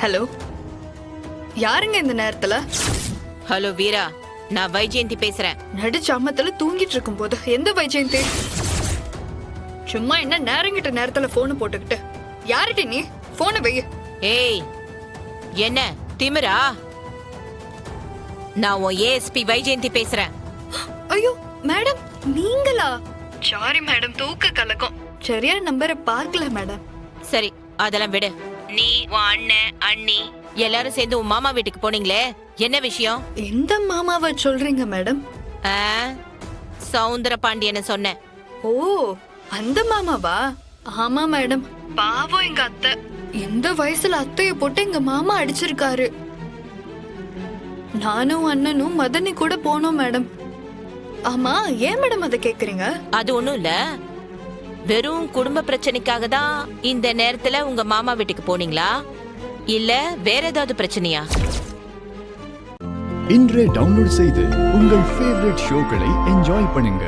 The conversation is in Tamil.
ஹலோ, யாருங்க இந்த நேரத்துல? ஹலோ வீரா, நான் வைஜெயந்தி பேசுறேன். நடுச்சாமத்துல தூங்கிட்டு இருக்கும் போது எந்த வைஜெயந்தி? சும்மா என்ன நேரங்கிட்ட நேரத்துல போன் போட்டுக்கிட்டு யார்கிட்ட நீ போனை வை. ஏய், என்ன திமிரா? நான் உன் ஏஎஸ்பி வைஜெயந்தி பேசுறேன். ஐயோ மேடம், நீங்களா? சாரி மேடம், தூக்க கலக்கம். சரியா நம்பரை பார்க்கல மேடம். சரி, அதெல்லாம் விடு. நீ உன் அண்ணன் அண்ணி எல்லாரும் சேர்ந்து உன் மாமா வீட்டுக்கு போனீங்களே, என்ன விஷயம்? எந்த மாமாவை சொல்றீங்க மேடம்? சவுந்தர பாண்டியனை சொன்னேன். ஓ, அந்த மாமாவா? ஆமா மேடம், பாவம் எங்க அத்தை. எந்த வயசுல அத்தைய போட்டு எங்க மாமா அடிச்சிருக்காரு. நானும் அண்ணனும் மதனி கூட போனோம் மேடம். ஆமா, ஏன் மேடம் அதை கேக்குறீங்க? அது ஒண்ணும் இல்ல, வெறும் குடும்ப பிரச்சனைக்காக தான் இந்த நேரத்துல உங்க மாமா வீட்டுக்கு போனீங்களா, இல்ல வேற ஏதாவது பிரச்சனையா? இன்றே டவுன்லோட் செய்து உங்கள் ஃபேவரட் ஷோக்களை என்ஜாய் பண்ணுங்க.